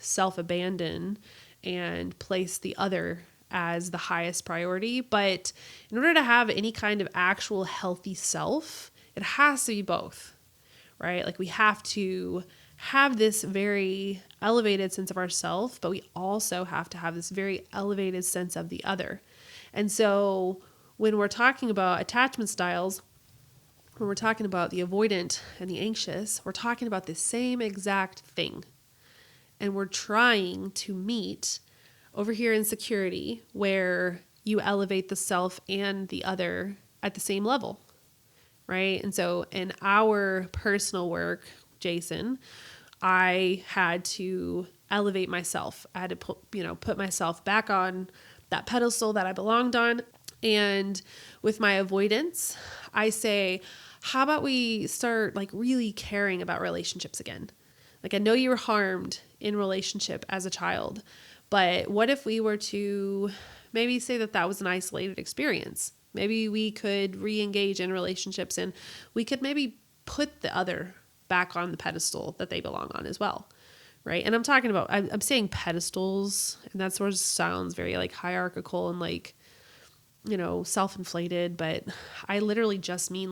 self-abandon and place the other as the highest priority. But in order to have any kind of actual healthy self, it has to be both, right? We have to have this very elevated sense of ourself, but we also have to have this very elevated sense of the other. And so when we're talking about attachment styles, when we're talking about the avoidant and the anxious, we're talking about the same exact thing. And we're trying to meet over here in security, where you elevate the self and the other at the same level, right? And so in our personal work, Jason, I had to elevate myself. I had to put myself back on that pedestal that I belonged on. And with my avoidance, I say, how about we start really caring about relationships again? I know you were harmed in relationship as a child, but what if we were to maybe say that was an isolated experience? Maybe we could re-engage in relationships, and we could maybe put the other back on the pedestal that they belong on as well, right? And I'm saying pedestals, and that sort of sounds very hierarchical and self-inflated, but I literally just mean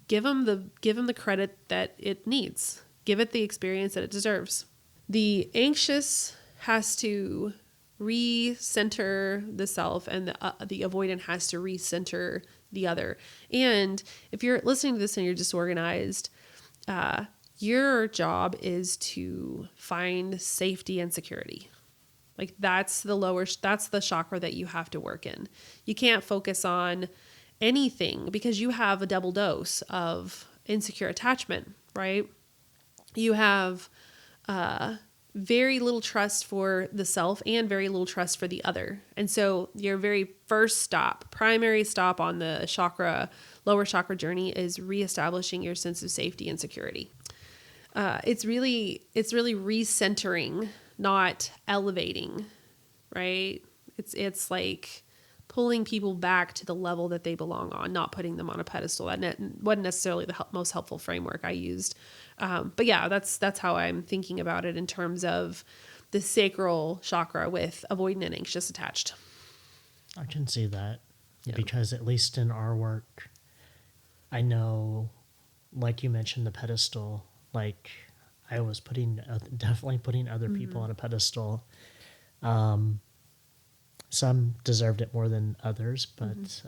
give them the credit that it needs. Give it the experience that it deserves. The anxious has to re-center the self, and the avoidant has to re-center the other. And if you're listening to this and you're disorganized, your job is to find safety and security. That's the chakra that you have to work in. You can't focus on anything because you have a double dose of insecure attachment, right? You have very little trust for the self and very little trust for the other. And so your very first primary stop on the lower chakra journey is reestablishing your sense of safety and security. It's really recentering, not elevating, right? It's pulling people back to the level that they belong on, not putting them on a pedestal. That wasn't necessarily the most helpful framework I used. But yeah, that's how I'm thinking about it in terms of the sacral chakra with avoidant and anxious attached. I can see that, because at least in our work, I know, you mentioned the pedestal, I was definitely putting other people on a pedestal. Some deserved it more than others, but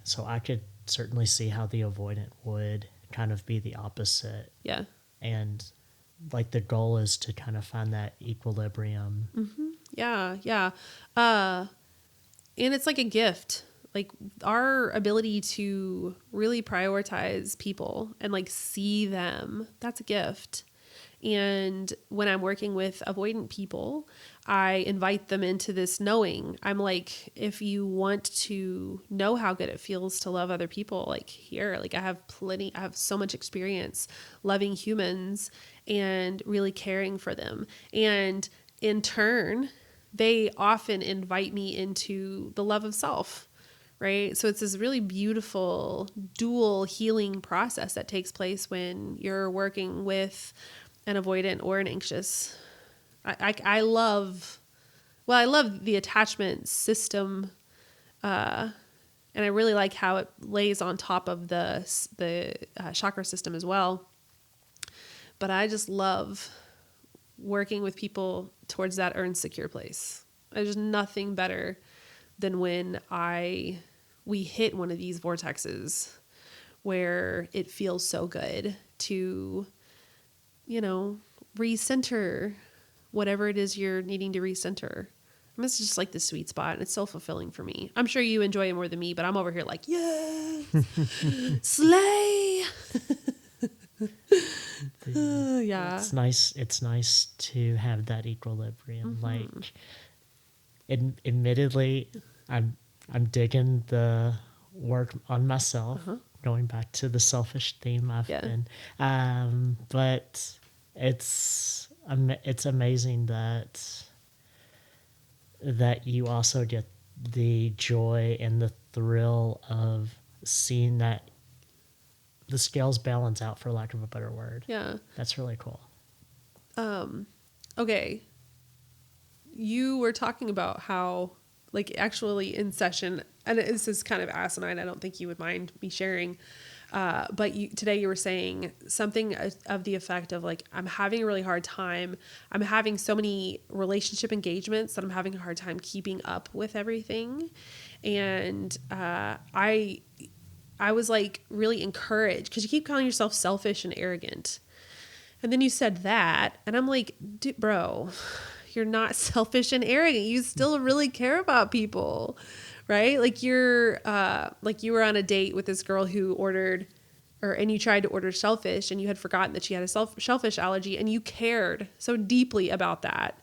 so I could certainly see how the avoidant would kind of be the opposite. Yeah. And the goal is to kind of find that equilibrium. Mm-hmm. Yeah. Yeah. And it's like a gift. Our ability to really prioritize people and see them, that's a gift. And when I'm working with avoidant people, I invite them into this knowing. I'm if you want to know how good it feels to love other people, here, I have so much experience loving humans and really caring for them. And in turn, they often invite me into the love of self, right? So it's this really beautiful dual healing process that takes place when you're working with an avoidant or an anxious. I love the attachment system, and I really like how it lays on top of the chakra system as well. But I just love working with people towards that earned secure place. There's nothing better than when we hit one of these vortexes where it feels so good to, recenter whatever it is you're needing to recenter. And it's just like the sweet spot, and it's so fulfilling for me. I'm sure you enjoy it more than me, but I'm over here like, yes, slay. Yeah. It's nice. It's nice to have that equilibrium. Like, admittedly, I'm digging the work on myself. Going back to the selfish theme I've been, but it's amazing that you also get the joy and the thrill of seeing that the scales balance out, for lack of a better word. Yeah. That's really cool. Okay. You were talking about how, like, actually in session, and this is kind of asinine, I don't think you would mind me sharing, but today you were saying something of the effect of, like, I'm having a really hard time. I'm having so many relationship engagements that I'm having a hard time keeping up with everything. And I was like really encouraged because you keep calling yourself selfish and arrogant. And then you said that, and I'm like, bro, you're not selfish and arrogant. You still really care about people, right? Like you were on a date with this girl who and you tried to order shellfish, and you had forgotten that she had a shellfish allergy, and you cared so deeply about that.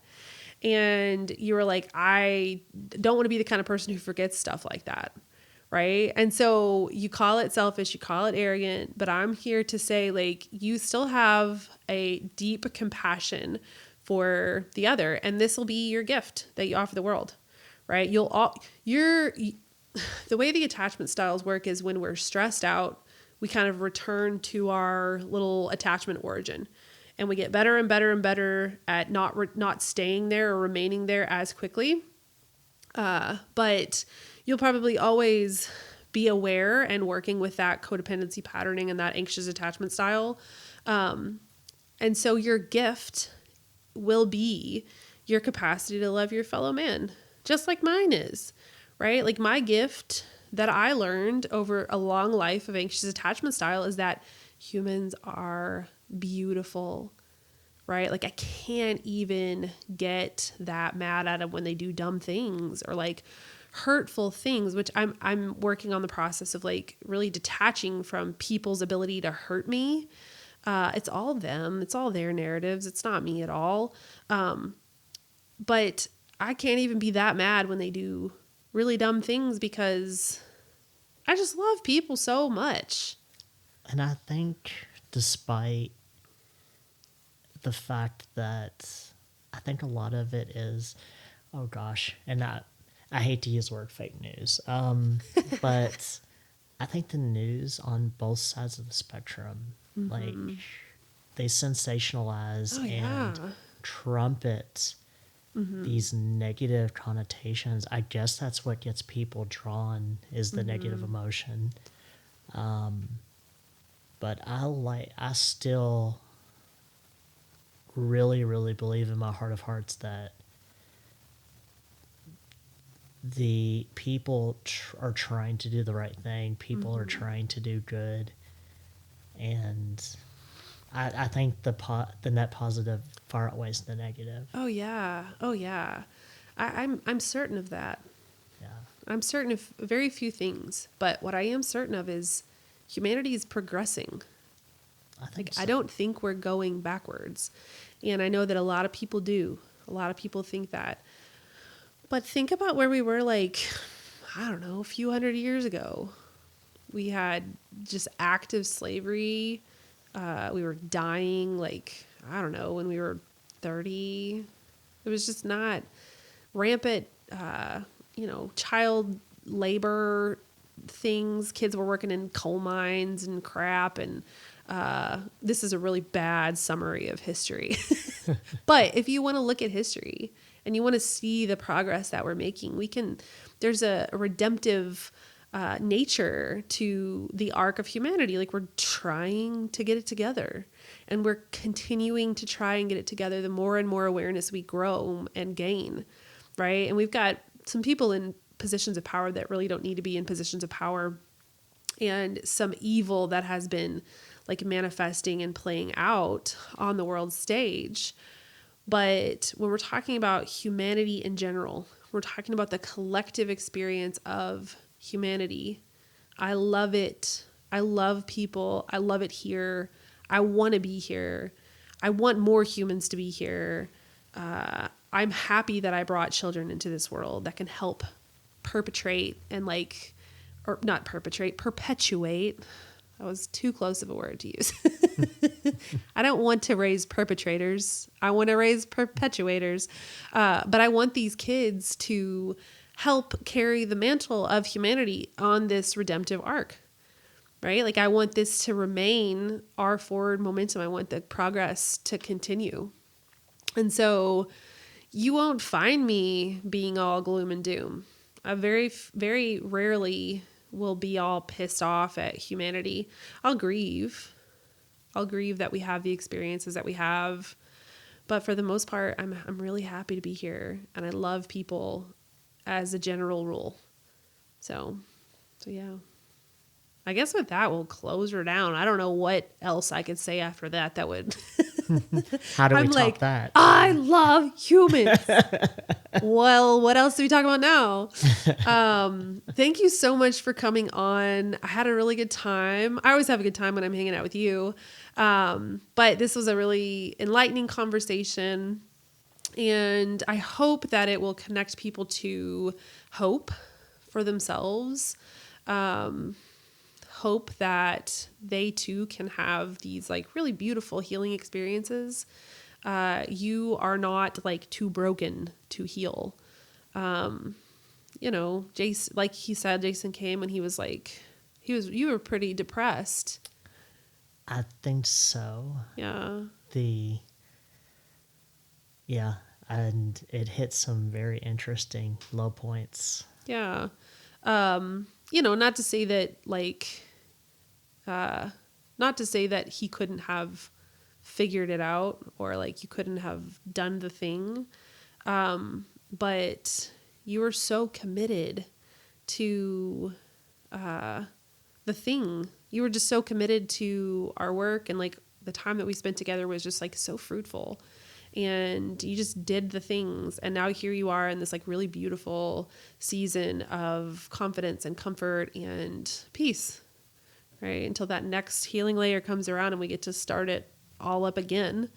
And you were like, I don't want to be the kind of person who forgets stuff like that. Right. And so you call it selfish, you call it arrogant, but I'm here to say, like, you still have a deep compassion for the other. And this will be your gift that you offer the world. Right. The way the attachment styles work is when we're stressed out, we kind of return to our little attachment origin, and we get better and better and better at not staying there or remaining there as quickly. But you'll probably always be aware and working with that codependency patterning and that anxious attachment style. And so your gift will be your capacity to love your fellow man, just like mine is, right? Like my gift that I learned over a long life of anxious attachment style is that humans are beautiful, right? Like I can't even get that mad at them when they do dumb things or like hurtful things, which I'm working on the process of like really detaching from people's ability to hurt me. It's all them. It's all their narratives. It's not me at all. But I can't even be that mad when they do really dumb things because I just love people so much. And I think despite the fact that I think a lot of it is, oh gosh, and I hate to use the word fake news, but I think the news on both sides of the spectrum, like they sensationalize and trumpet these negative connotations. I guess that's what gets people drawn is the negative emotion. But I still really, really believe in my heart of hearts that the people are trying to do the right thing. People are trying to do good. And I think the net positive far outweighs the negative. Oh yeah. I'm certain of that. Yeah. I'm certain of very few things, but what I am certain of is humanity is progressing. I think so. I don't think we're going backwards. And I know that a lot of people do. A lot of people think that. But think about where we were like, I don't know, a few hundred years ago. We had just active slavery. We were dying like, I don't know, when we were 30. It was just not rampant, child labor, things. Kids were working in coal mines and crap. And this is a really bad summary of history. But if you want to look at history and you want to see the progress that we're making, there's a redemptive nature to the arc of humanity. Like, we're trying to get it together, and we're continuing to try and get it together the more and more awareness we grow and gain, right? And we've got some people in positions of power that really don't need to be in positions of power, and some evil that has been like manifesting and playing out on the world stage. But when we're talking about humanity in general, we're talking about the collective experience of humanity. I love it. I love people. I love it here. I want to be here. I want more humans to be here. I'm happy that I brought children into this world that can help perpetuate. That was too close of a word to use. I don't want to raise perpetrators. I want to raise perpetuators. But I want these kids to help carry the mantle of humanity on this redemptive arc, right? Like, I want this to remain our forward momentum. I want the progress to continue. And so you won't find me being all gloom and doom. I very, very rarely will be all pissed off at humanity. I'll grieve that we have the experiences that we have. But for the most part, I'm really happy to be here, and I love people as a general rule. So yeah. I guess with that, we'll close her down. I don't know what else I could say after that. That would. How do we top that? I love humans. Well, what else do we talk about now? Thank you so much for coming on. I had a really good time. I always have a good time when I'm hanging out with you. But this was a really enlightening conversation. And I hope that it will connect people to hope for themselves. Hope that they too can have these like really beautiful healing experiences. You are not like too broken to heal. Jason, like he said, Jason came and he was like, you were pretty depressed. I think so. Yeah. And it hit some very interesting low points. Yeah. Not to say that he couldn't have figured it out, or like you couldn't have done the thing. But you were so committed to, the thing. You were just so committed to our work, and like the time that we spent together was just like so fruitful. And you just did the things. And now here you are in this like really beautiful season of confidence and comfort and peace, right? Until that next healing layer comes around and we get to start it all up again.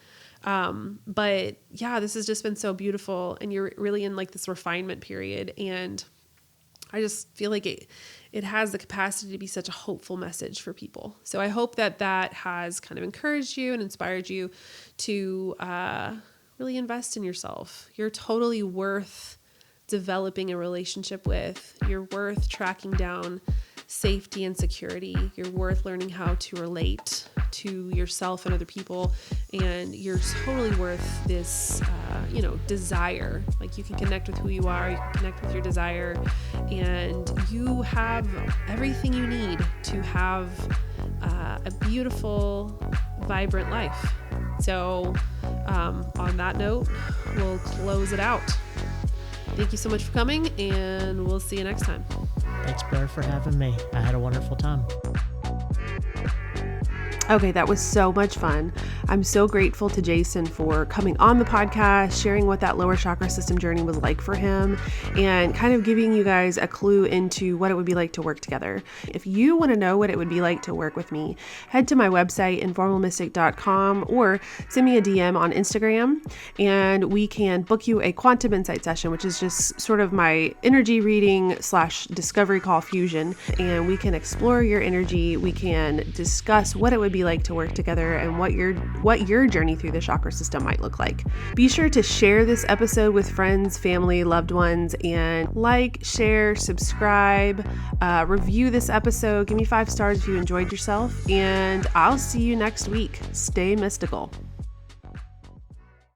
But yeah, this has just been so beautiful, and you're really in like this refinement period. And I just feel like it has the capacity to be such a hopeful message for people. So I hope that has kind of encouraged you and inspired you to really invest in yourself. You're totally worth developing a relationship with. You're worth tracking down safety and security. You're worth learning how to relate to yourself and other people. And you're totally worth this, desire. Like, you can connect with who you are, you can connect with your desire, and you have everything you need to have a beautiful, vibrant life. So on that note, we'll close it out. Thank you so much for coming, and we'll see you next time. Thanks, Blaire, for having me. I had a wonderful time. Okay, that was so much fun. I'm so grateful to Jason for coming on the podcast, sharing what that lower chakra system journey was like for him, and kind of giving you guys a clue into what it would be like to work together. If you want to know what it would be like to work with me, head to my website, informalmystic.com, or send me a DM on Instagram, and we can book you a quantum insight session, which is just sort of my energy reading / discovery call fusion. And we can explore your energy. We can discuss what it would be like to work together and what your journey through the chakra system might look like. Be sure to share this episode with friends, family, loved ones, and like, share, subscribe, review this episode. Give me 5 stars if you enjoyed yourself, and I'll see you next week. Stay mystical.